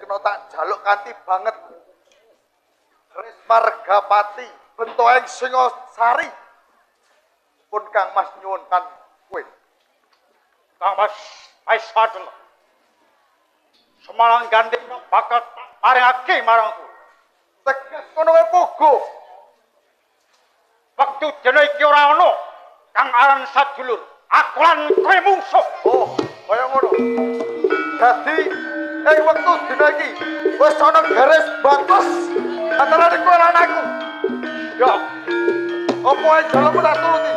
kena tak jaluk kanthi banget. Ris Margapati bentoeng Singosari. Pun Kang Mas nyuwun kan kowe. Kang Mas Aisadul. Semalang gandeng bakal paringake marangku. Tegas kono wae pogo. Waktu dina iki ora ana kang aran sadulur. Aku lan kowe mungsuh. Oh, kaya ngono. Dadi wektu dina iki wis ana garis batas antara kowe lan aku. Ya. Apa ae jalukmu tak turuti.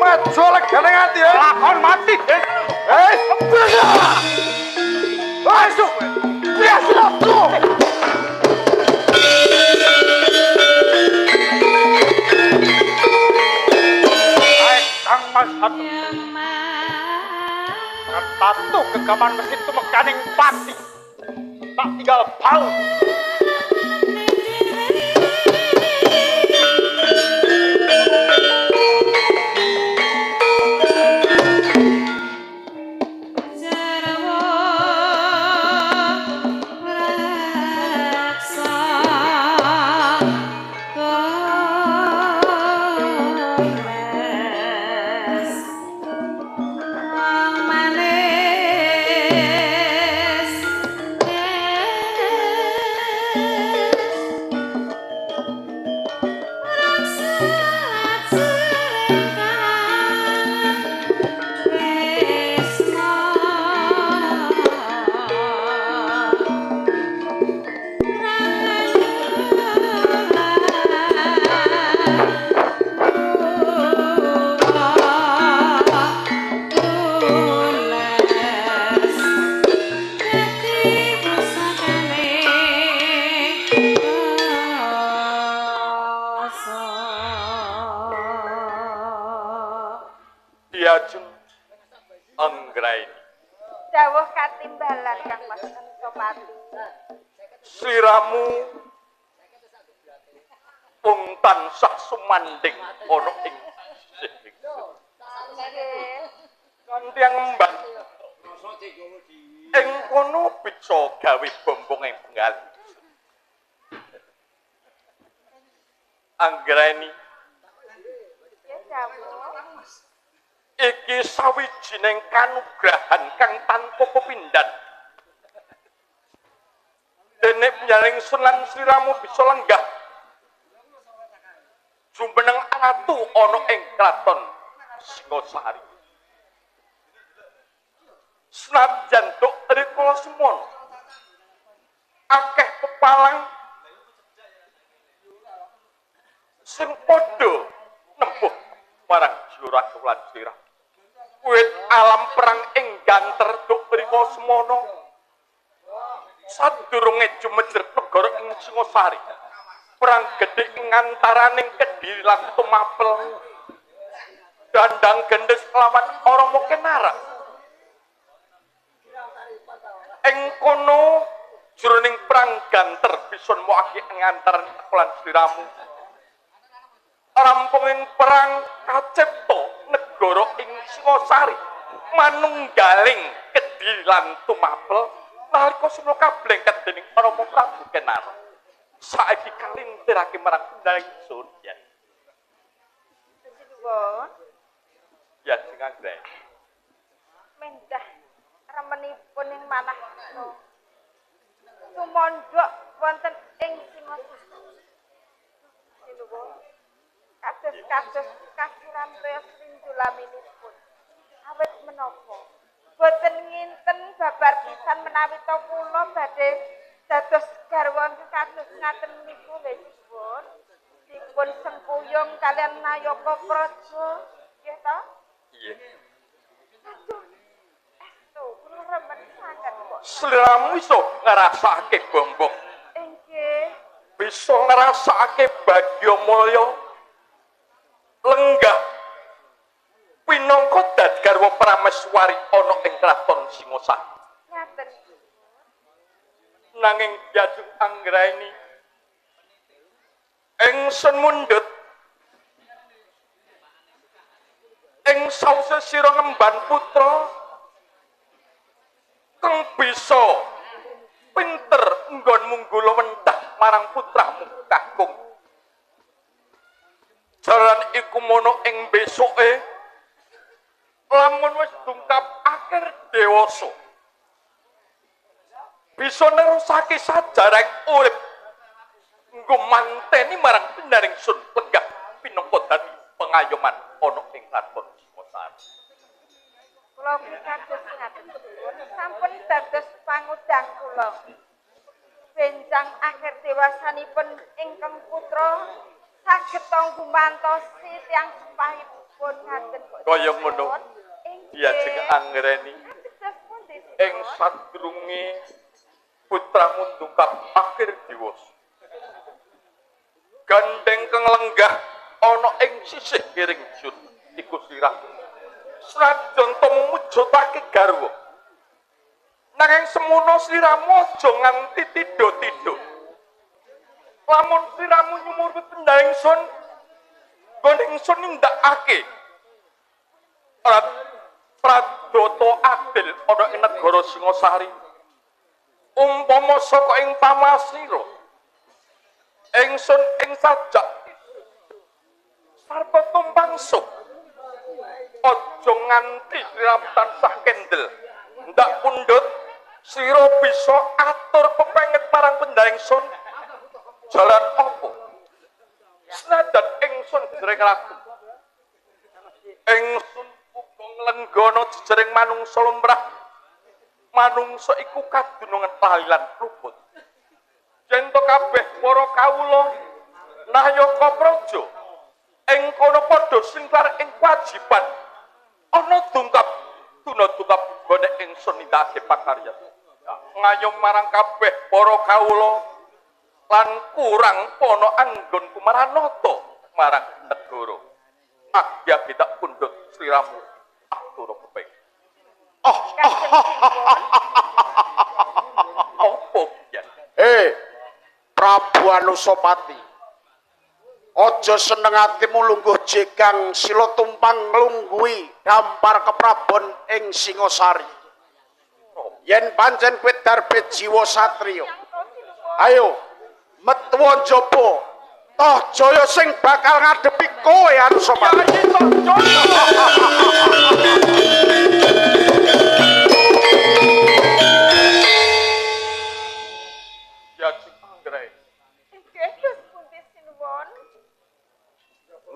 Maju legane nganti ya. Lakon mati. Masuk. Biasa tuh. Kang Mas Hatu. Ketatu kegaman mesin tumekaning pati. Tak tinggal bal. Diajeng anggraini. Dawuh katimbalan Kang Mas Sopati. Sliramu wong tansah sumanding ana ing kanthi ngembang. Ing kono bisa gawe bombong ing penggal. Anggraini. Ya dawuh. Iki sawijining kanugrahan kang tanpa pepindhan. Dene nyaring sunan sliramu bisa lenggah. Jumeneng ratu ana ing kraton Singosari. Senajan tok rikala semono. Akeh pepalang sing padha nempuh marang Juragan lan Sliramu. Wit alam perang ing ganter duk mriko semono sadurunge jumejer negara ing Singosari perang gedhe ing antaraning Kediri lan Tumapel dandang gendes lawan Oromo Kenara ing kono jroning perang ganter bisa muaki ing antaraning aku lan Sliramu rampunging perang kacipta negara ing Singosari manunggaling Kediri lan Tumapel nalika semana kablengket dening Rama Prabu Kenara saiki kalintirake marang Undang Surya. Nuwun. Ya sing anggrek. Mendah remenipun ing manah sumondhok wonten ing Singosari. Nuwun. Kados kasiran toya srinjulaminipun. Awit menapa boten nginten babar pisan menawi to kula badhe dados garwa kados ngaten niku nggih dipun dipun sengkuyung kalian Nayaka Praja nggih to? Iya. Aduh. Estu kula remen sanget kok. Sliramu iso ngrasakake bombong. Inggih. Bisa ngrasakake bagya mulya lenggah pinangka dadi garwa prameswari ana ing kraton Singosari. Ngaten. Nanging Diajeng Anggraini ingsun mundhut ing sause sira ngemban putra kang bisa pinter nggonmu nggula mentah marang putramu kakung. Jaran iku mono ing besoke lamun wis dungkap akhir dewasa bisa nerusake sajarah urip nggo manteni marang Pendaring Sun lenggah pinangka dadi pengayoman ana ing Kraton Singosari. Kula kados ngaten pun sampun dados pangudang kula. Benjang akhir dewasanipun ingkang putra saged gumantosi tiyang sepahipun ngaten kok. Kaya ngono. Diajeng anggreni ing sadurunge putramu dungkap akhir dewasa. Gandeng kang lenggah ana ing sisih kiring jut iku sirah. Senajan to mujudake garwa. Nanging semono sliramu aja nganti tidha-tidha. Lamun sliramu nyumur Pendaring Sun, Pendaring Sun nindakake Pradoto adil ana ing negara Singosari. Umpama saka ing pamasira ingsun ing sajak sarta tumpang suk aja nganti sliramu tansah kendel ndak pundhut sira bisa atur pepengit marang Pendaring Sun jalan apa senajan ingsun jering ragu ingsun uga nglenggana jejering manungsa lumrah manungsa iku kadunungan palilan luput yen to kabeh para kawula Nayaka Praja ing kono padha singklar ing kewajiban ana dungkap tuna-tungkap gone ingsun nindakake pakaryan ngayom marang kabeh para kawula lan kurang pono anggonku maranata marang negara agya kita pundhut sliramu atur kepeng opo ya Prabu Anusapati, aja seneng atimu lungguh jegang sila tumpang nglungguhi dampar keprabon ing Singosari. Yen pancen kowe darbet jiwa satriya, ayo metu njaba toh jaya sing bakal ngadepi kowe Anusapati.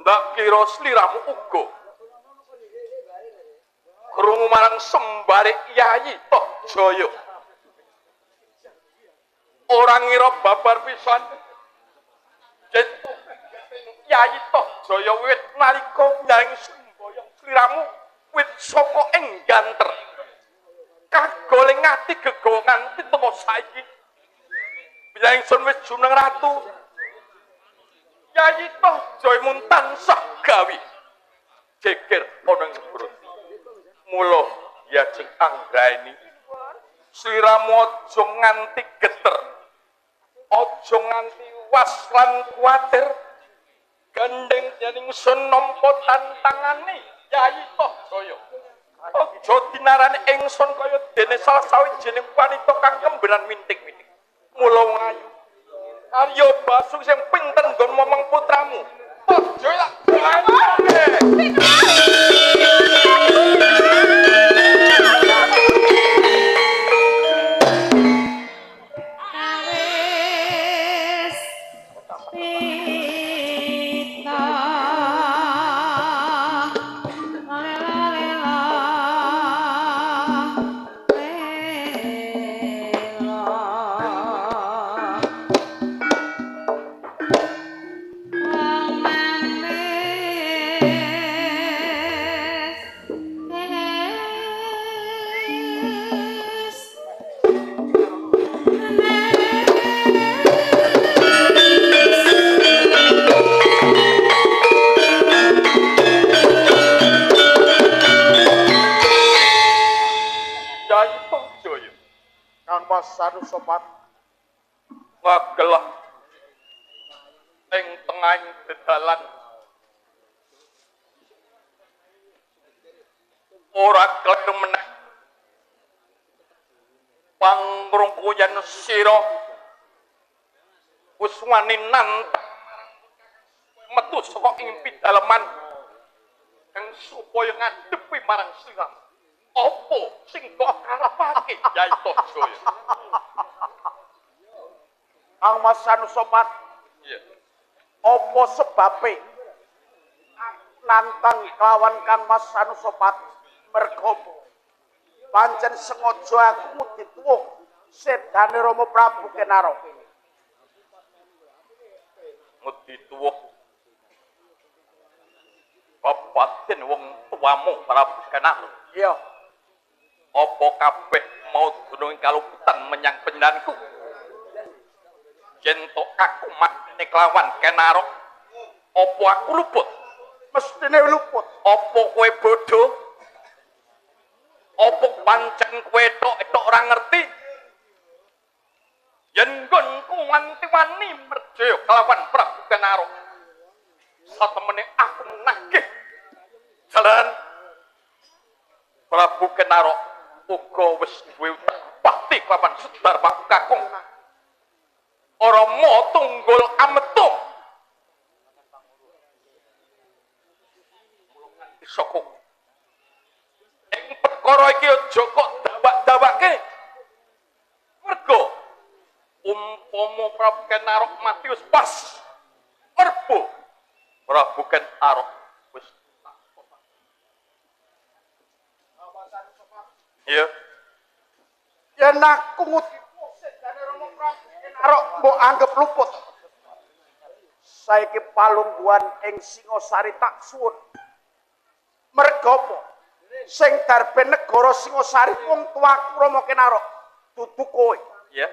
Ndak kira sliramu uga krungu marang sembare Yayi Tohjaya. Ora ngira babar pisan. Yen Yayi Tohjaya wit nalika nyaring semboyong sliramu wit saka ing ganter. Kagoleng ati gegongan titemo saiki. Bila ingsun wis juneng ratu. Yayi Tohjaya mun tansah gawi jeger ana ing perut. Mula yajeng anggraeni sliramu aja nganti geter. Aja nganti was lan kuwatir. Gandeng yen ingsun nampa tantangane Yayi Tohjaya. Aja dinarani ingsun kaya dene salah sawijining wanita kang kemberan mintik-mintik. Mula ngayu Aryo Basung sing pinten nggon momong putramu. Tohjaya Anusapati wagelah ing tengahing dedalan ora kelem meneh pangrungkuyan sira wis wani nantang metu saka ing pidalaman kang supaya ngadepi marang sira. Apa sing kok karepake Yai Tohjaya? Kang Mas Sanusopat, Iya. apa sebabe nantang kelawan Kang Mas Sanusopat merga pancen sengaja aku dituwuh sedane Rama Prabu Kenaro. Ngudi tuwuh babaten wong tuamu Prabu Kenaro. Iya, Apa kabeh mau gunung kaluputan menyang pendanku? Yen to aku makne kelawan Kenaro, apa aku luput? mestine luput. Apa kowe bodoh? Apa pancen kowe tok ora ngerti? Yen nggonku wanti-wani merjaya kelawan Prabu Kenaro, satemene aku nagih jalan Prabu Kenaro uga wis duwe bakti kelawan Sedar Pak Kakung. Ora mo tunggul ametung. Soko. Ing perkara iki aja kok dawak-dawake. Mergo umpama Prabu Kenaro mati wis pas. Merbo Prabu Kenaro wis iya. Yen aku ngutipu sedane Rama Prabu Kenaro mbok anggap luput. Saiki palungguhan ing Singosari tak suwun. Merga apa? Sing darbe negara Singosari wong tuaku Rama Kenaro, dudu kowe. Iya.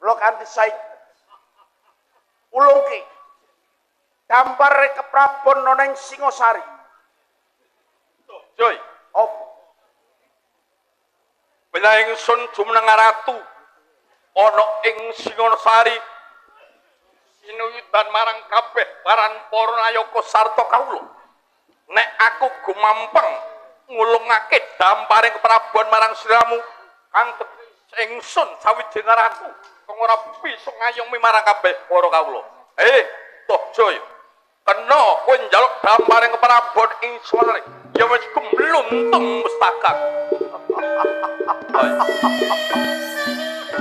Lho kanthi saiki ulungke gambar keprabon ana ing Singosari. Joy, Apa? bila ingsun jumeneng ratu ana ing Singosari sinuyudan marang kabeh paran para nayaka sarta kawula. Nek aku gumampeng ngulungake damparing keprabon marang sliramu kang ingsun sawijining ratu kang ora bisa ngayomi marang kabeh para kawula. Tohjaya, kena kowe njaluk damparing keprabon ing Singosari ya wis gemluntung mustakak.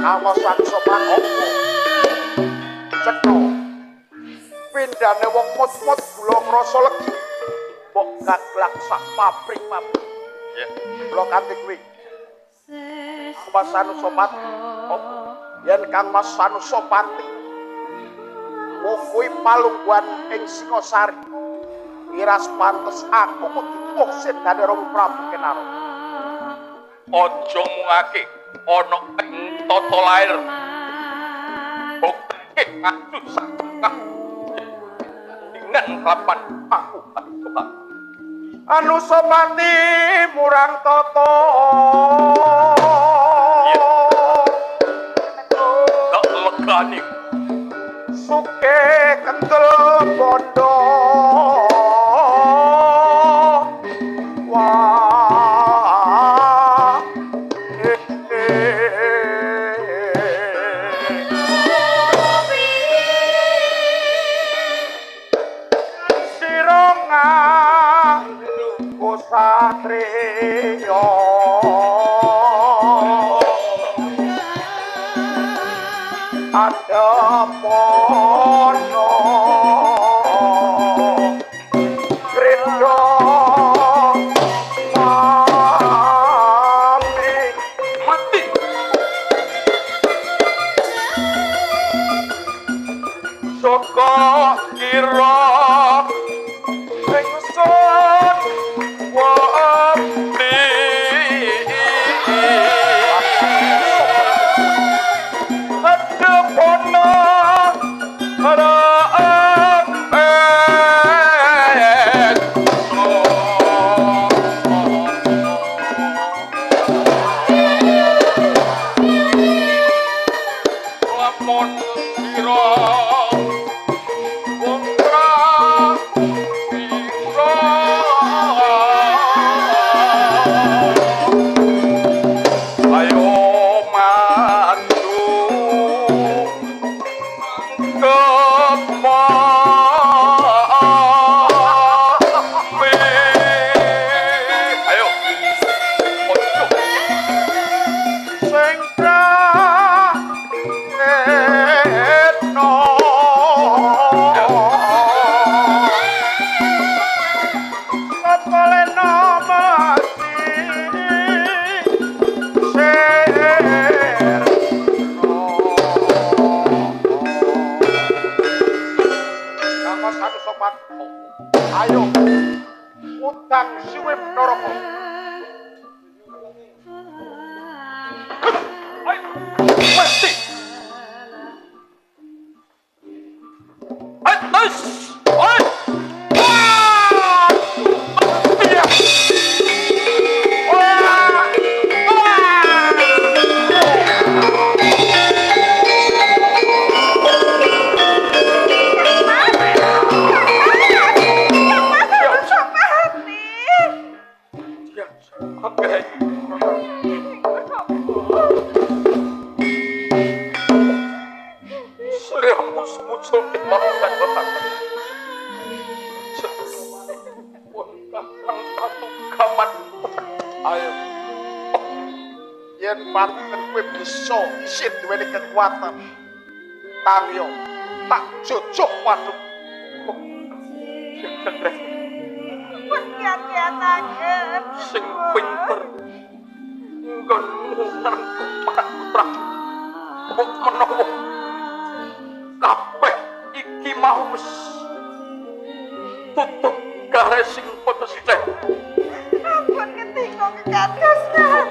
Kawasan sopan opo cetho pindane wong mut-mut gula ngrasa legi mbok gaglak sak pabrik-pabrik Ya, kula kanthi kuwi Mas Sanusopati opo yen Kang Mas Sanusopati kuwi palungguhan ing Singosari iras pantes aku kudu tuwuh sedane Rama Prabu Kenaro. aja mungake ana ing tata lair bukti aku sakak dengan kapan aku coba Anusopati murang tata gak legani suke kendel bondo wah sironga kusatrio ada pono kripto mati mati saka kira ingsun wabdi ada pono haraan lamun sira putra sira ayo mandu Utang siwip neraka. Mesti. Atas. Oi. Iya. Oke. Serius muncul di makan otak. Kakang satu kaman. Ayo. Yen paten kowe bisa isin duweni kekuatan. Tangyo tak jojok waduk. Pun kiat-kiataken. Sing pinter. Nggonmu ngerengku Pak Putra. Kok menawa kabeh iki mau wis tutup garis sing putus teh. Ampun ketika kekatosan.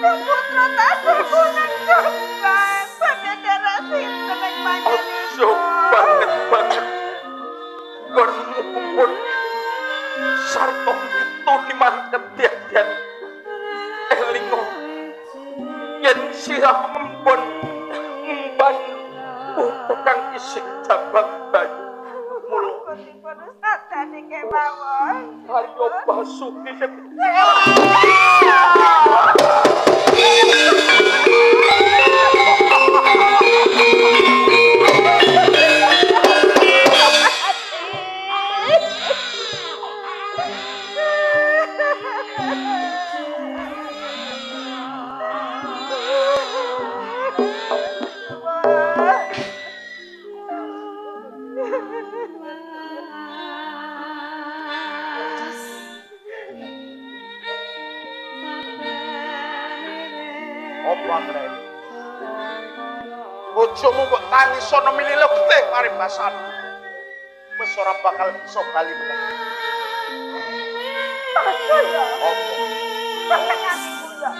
Putra tasih kunang coban. Pada darah sinten ing Ojo banget. Nggonmu pun sarta itu liman ketiadian elingo yen sirah mempun mban tukang isik jabang bayi mulo Pun sadane kemawon. ayo basuki Apa anggrek? Bojomu mbok tangis sono milih getih parimbasan. Wis ora bakal bisa bali meneh. Saya Apa? pertanyaan kula.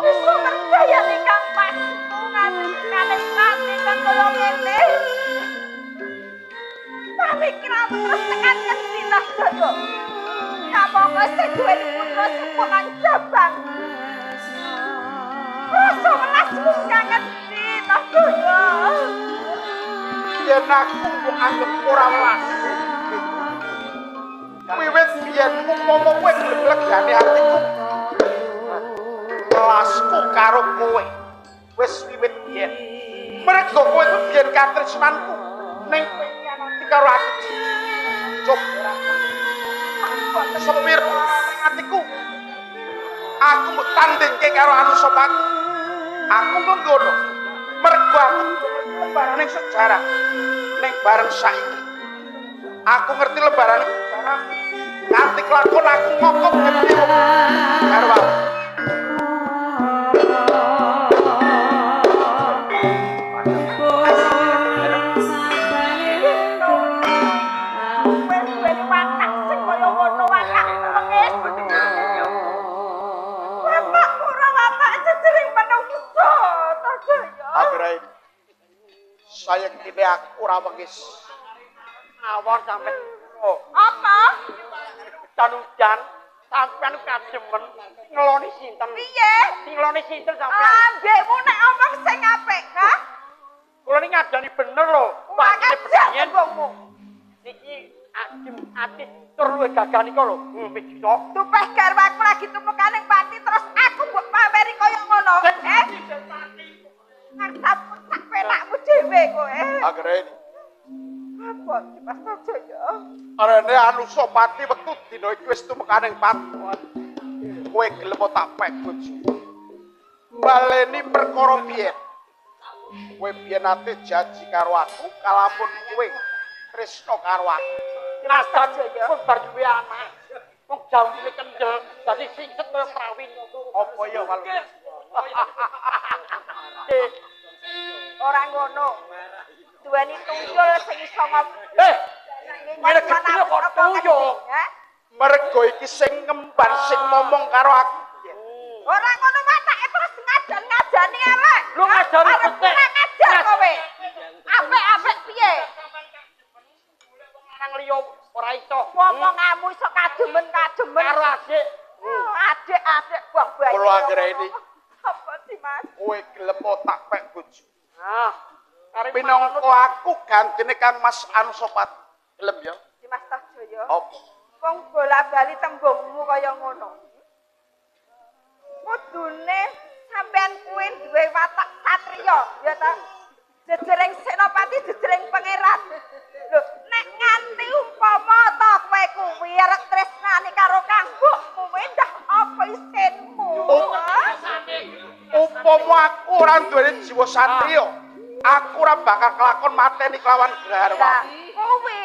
Bisa percaya nih Kang Pas. Nganti mati kan kaya ngene. Tapi kenapa terus tekan ngendi lah saya? Kamu sing duweni putra sepuhan jabang. Rasa welasmu gak ngendi lah saya. Yen aku mbok anggap ora welas. Wiwit biyen umpama kowe glegane atiku. Welasku karo kowe. Wis wiwit biyen. Mergo kowe ku biyen katresnanku ning kowe nyanati karo aku. Coba sepir atiku. Aku mbok tandingke karo anu sopan. Aku menggono. Mergo aku lebaran ning sejarah. Ning bareng saiki. Aku ngerti lebaran sejarah. Nganti kelakon aku ngokok ngerti karo aku. Wes duweni watak sing kaya ngono watak pengis. Bapak ora watak jejering menungso ta saya. Anggrek. Saya kene aku ora wengis. Awon sampe Apa? hujan sampean kademen ngeloni sinten? Piye? Sing ngeloni sinten sampean? Ambekmu nek omong sing apik, ha? Kula ini ngadani bener lho. Wakat Pengen ngomongmu. niki adim ati tur luwe gagah nika lho. Wis iso. Tupeh garwaku lagi tumekaning pati terus aku mbok pameri kaya ngono. Nang sampun sak penakmu dhewe kowe. Anggrek. Apa Mas Jaya? Arene anu sopati wektu dina iki wis tumekaning pati. Kowe gelem tak pek bojo. Baleni perkara biyen. Kowe biyen ate janji karo aku kalamun kowe tresno karo aku. Nastan pun bar duwe anak. Wong jambule kendel dadi singset kaya prawin. Apa ya kalau Ora ngono. duweni tuyul sing iso Ngene gedhe kok tuyul. Mergo iki sing ngemban sing ngomong karo aku. Ora ngono watake terus ngajani elek. Lu ngajari petek. Ngajar kowe. Apik-apik piye? Nang liya ora iso. Ngomonganmu iso kademen Karo adik. adik buang bayi. Kulo akhire ini. Apa sih, Mas? Kowe gelem tak pek bojo. Nah, arep Pinangka aku gantine Kang Mas Anusopat. Gelem ya? Dimas Tohjaya. Apa? Wong bola-bali tembungmu kaya ngono. Kudune sampean kuwi duwe watak satriya, ya ta? Jejering senopati, jejering pangeran. Lho, nek nganti umpama ta kowe kuwi arep tresnani karo Kang Buk, kuwi ndak apa isinmu? Upama aku ora duweni jiwa satriya, aku ora bakal kelakon mateni kelawan garwa. Kuwi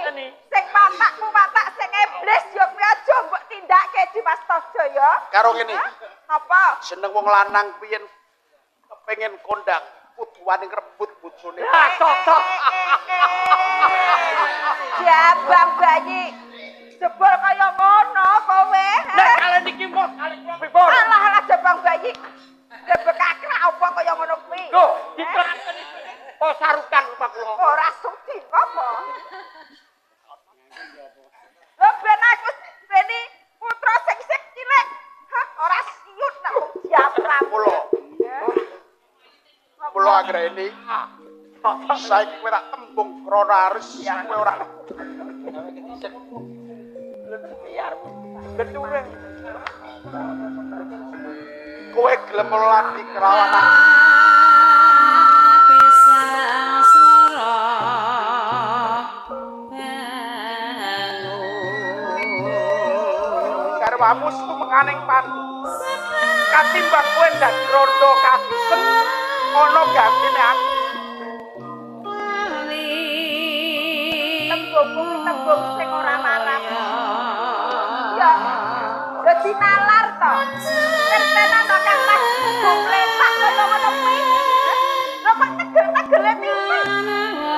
sing watak sing iblis ya kuwi aja mbok tindake Dimas Tohjaya. Karo ngene. Apa? Seneng wong lanang piyen kepengin kondang kudu wani ngrebut bojone. cocok. Jabang bayi. Jebol kaya ngono kowe. Nek kalian iki mos kali pripun? Alah jabang bayi. Debekakrak apa kaya ngono kuwi? Lho, diterangkan kok sarukan rumah kula. Ora sudi apa? Lho ben aku beni putra sing cilik. Hah, ora siut nek wong diaprak. Kulo akhire ini. Saiki kowe tak tembung krana arus kowe ora. Betul. Kowe gelem lati kerawan aku. Garwamu sumenganing pati. Katimbang kowe dadi rondo kadisen ana gantine aku. Tembung sing ora marah. Ya. Dadi nalar to. Tertenan to Kang Mas. Kompletak kaya ngono kuwi. Lho kok tegel-tegele piye?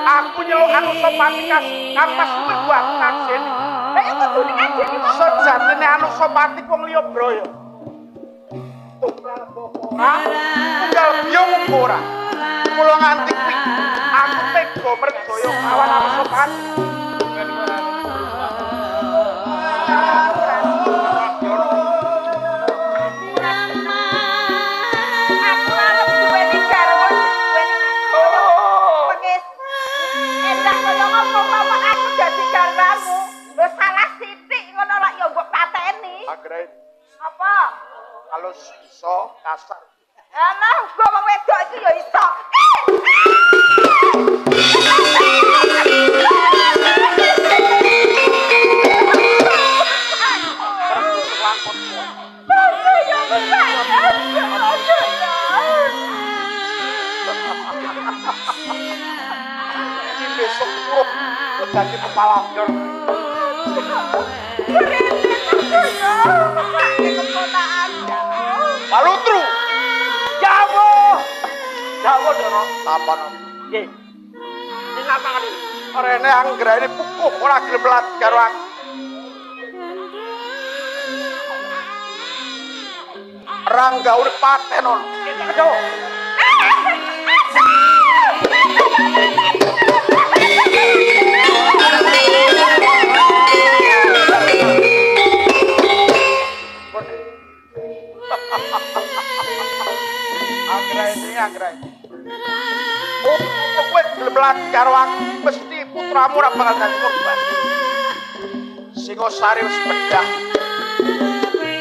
Aku nyeluk Anusapati Kang Mas kuwi buat ngajeni. Lah ya kudu ngajeni kok. Sejatine Anusapati wong liya braya. Tunggal biyong ora. Mula nganti kuwi aku tega merjaya kawan Anusapati. Aku arep duweni garwa duweni pengis. Endah kaya ngopo aku dadi garwamu. Lho salah sithik ngono lak ya mbok pateni. Akhire Apa? kalau iso kasar. Alah, gua wong wedok iki ya iso. Iki besok urip dadi kepala ndor. Palutru. Jawo. Jawo Doro. Tapan. Nggih. Sing apa kali? Rene anggrene pukuh ora gelem lati karo aku. Rangga urip patenon. Ayo. Anggrene. Oh, kowe gelem lati karo aku mesti putramu ora bakal dadi korban. Singosari wis pedhah.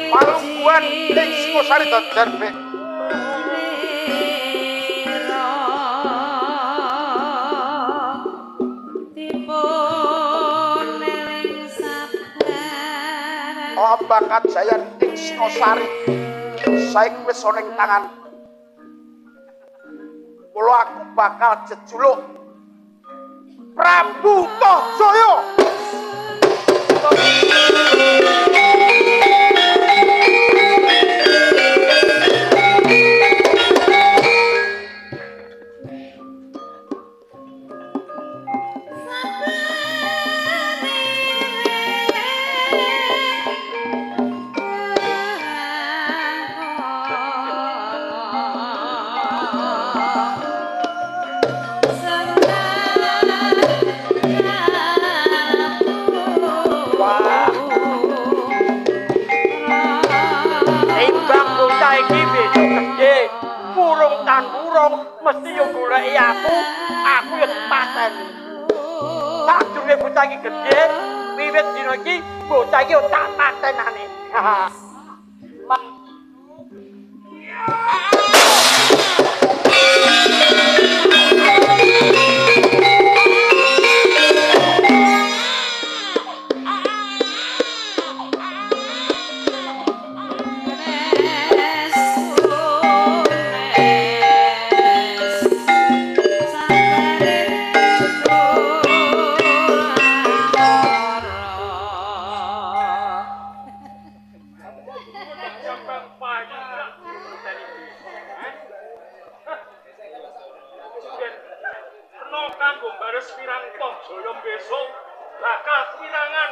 Palungguan ning Singosari dadan be. Bakat Jayan ing Singosari saiki wis ana ing tangan. Mula aku bakal jejuluk Prabu Tohjaya. saiki besok gede. Burung tan burung mesti yo goleki aku yo dipateni. Sadurunge bocah iki gede, wiwit dina iki bocah iki yo tak patenane. Kanggo bares pirang tong joyo besok bakal pirangan.